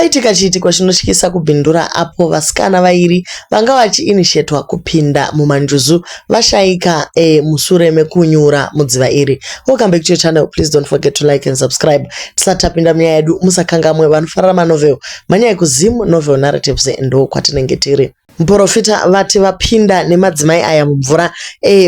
Paitika chiitiko chinotyisa kubhindura apo vasikana vairi vanga vachiinishetwa kupinda mumanjuzu vashaika mushure mekunyura mudziva iri. Welcome back to your channel. Please don't forget to like and subscribe. Tisatapinda munyaya yedu musakangamwe vanofarira manovel manyaya ekuzimu novel narratives ndo kwatinenge tiri. Muprofita vati vapinda nemadzimai aya mumvura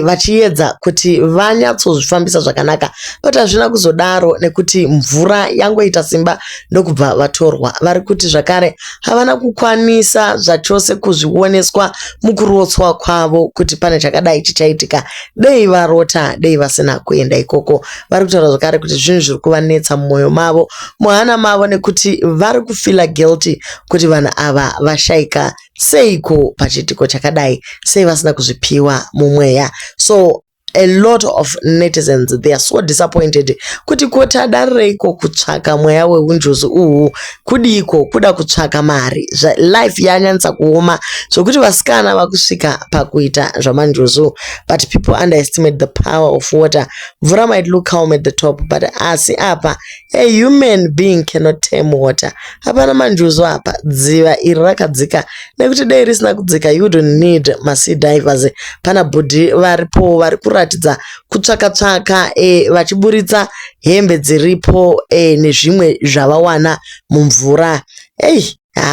vachiedza kuti vanyatsozvifambisa zvakanaka, kuti hazvina kuzodaro nekuti mvura yangoita simba ndokubva vatorwa. Vari kuti zvakare havana kukwanisa zvachose kuzvioneswa mukurotswa kwavo kuti pane chakadai chichaitika, dei varota, dei vasina kuenda ikoko. Vari kutaura zvakare kuti zvinhu zviri kuvanetsa mumwoyo mavo, muhana mavo, nekuti vari kufila guilty kuti vanhu ava vashaika seiko pachitiko chakadai, sei vasina kuzvipiwa mumweya. So a lot of netizens, they are so disappointed kuti kota dareiko kutsvaka mweya weunjuzu uhu, kudiko kuda kutsvaka mari, life yanyanisa kuoma zvokuti vasikana vakusvika pakuita zvamanjuzu. But people underestimate the power of water. Mvura might look calm at the top, but asi apa a human being cannot tame water. Hapana manjuzu apa, dziva iri rakadzika, nekuti dei risina kudzika you don't need sea divers. Pana bhodhi varipo vari kuratidza kutsvaka vachiburitsa hembe dziripo nezvimwe zvavawana mumvura.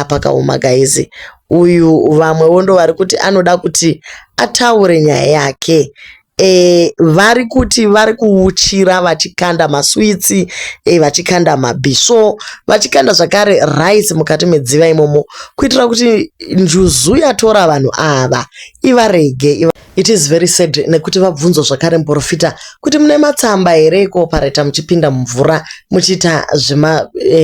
Pakaoma guys. Uyu vamwewo ndo vari kuti anoda kuti ataure nyaya yake. Vari kuti vari kuuchira vachikanda maswitsi, vachikanda mabhisho, vachikanda zvakare rice mukati medziva imomo, kuitira kuti njuzu yatora vanhu ava ivarege. It is very sad nekuti vabvunzwa zvakare muprofita kuti mune matsamba here kuopareta muchipinda mumvura muchiita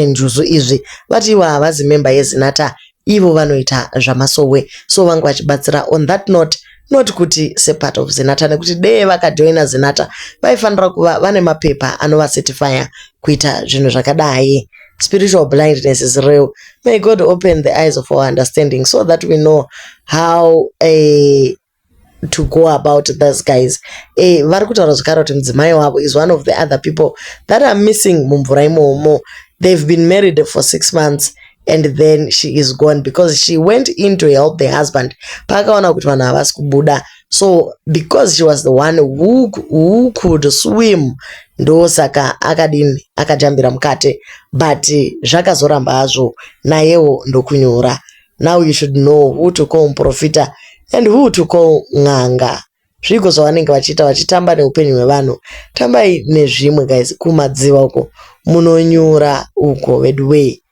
njuzu izvi. Vati ivo havazi member yeZinata, ivo vanoita zvamasowe, so vangu vachibatsira on that note, not kuti separt of Zinata, nekuti dei vakajoina Zinata vaifanira kuva vane mapepa anovacertifya kuita zvinhu zvakadai. Spiritual blindness is real. May God open the eyes of our understanding so that we know how to go about this, guys. Vari kutaura zvakare kuti mudzimai wavo is one of the other people that are missing mumvura imomo. They've been married for 6 months and then she is gone because she went in to help the husband. Pakaona kuti vanhu havasi kubuda, so because she was the one who could swim, ndo saka akadini akajambira mukate, but zvakazoramba hazvo nayewo ndokunyura. Now you should know who to call muprofita and who to call ng'anga. Zviko zvavanenge vachiita vachitamba neupenyu hwevanhu. Tambai nezvimwe guys, kumadziva uko munonyura uko wedway.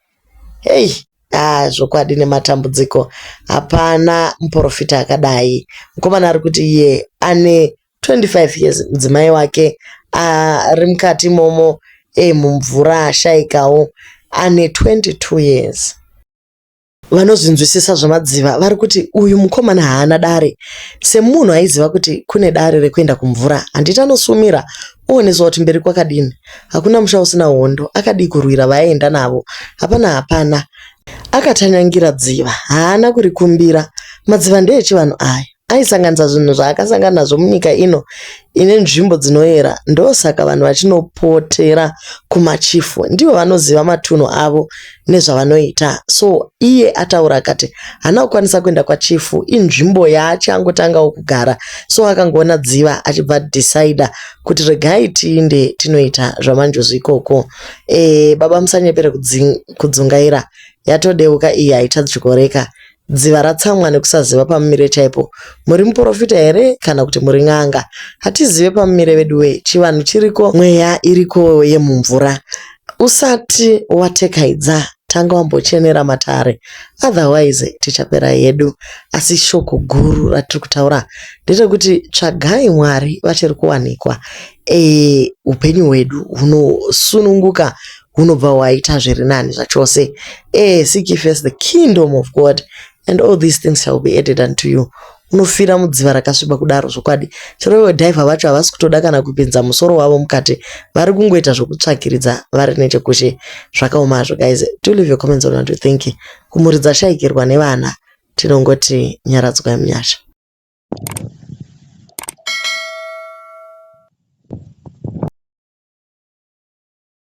Zvokwadi nematambudziko. Hapana muprofita akadai. Mukomana ari kuti iye ane 25 years, mudzimai wake ari mukati momo mumvura ashaikawo ane 22 years. Vanozvinzwisisa zvamadziva vari kuti uyu mukomana haana dare. Semunhu aiziva kuti kune dare rekuenda kumvura, handiti anosumira oonezwa kuti mberi kwakadini. Hakuna musha usina hondo, akadi kurwira vaenda navo. Hapana. Akatanyangira dziva, haana kurikumbira. Madziva ndeechivanhu aya aisanganisa zvinhu zvaakasangana nazvo munyika ino ine nzvimbo dzinoyera. Ndosaka vanhu vachinopotera kumachifu, ndivo vanoziva matunhu avo nezvavanoita. So iye ataura akati hana kukwanisa kuenda kwachifu, inzvimbo yaachangotangawo kugara. So akangoona dziva achibva decide kuti regai tiinde tinoita zvamanjuzu ikoko. Baba musanyepere kudzungaira, yatodeuka iyi haitadyikoreka. Dziva ratsamwa nekusaziva pamumire chaipo. Muri muprofita here kana kuti muri ng'anga? Hatizive pamumire wedu we, chivanhu chiriko, mweya iriko yemumvura. Usati watekaidza tanga wambochenera matare, otherwise tichapera yedu. Asi shoko guru ratiri kutaura ndechekuti tsvagai Mwari vachiri kuwanikwa. Upenyu hwedu hunosununguka, hunobva hwaita zviri nani zvachose. Seek ye first the kingdom of God and all these things shall be added unto you. Unofira mudziva rakasviba kudaro zvokwadi. Chero ivo dhaivha vacho havasi kutoda kana kupinza musoro wavo mukati, vari kungoita zvokutsvakiridza vari nechekushe. Zvakaoma hazvo guys. Do leave your comments on what you think. Kumuridza shaikirwa nevana tinongoti nyaradzwa munyasha.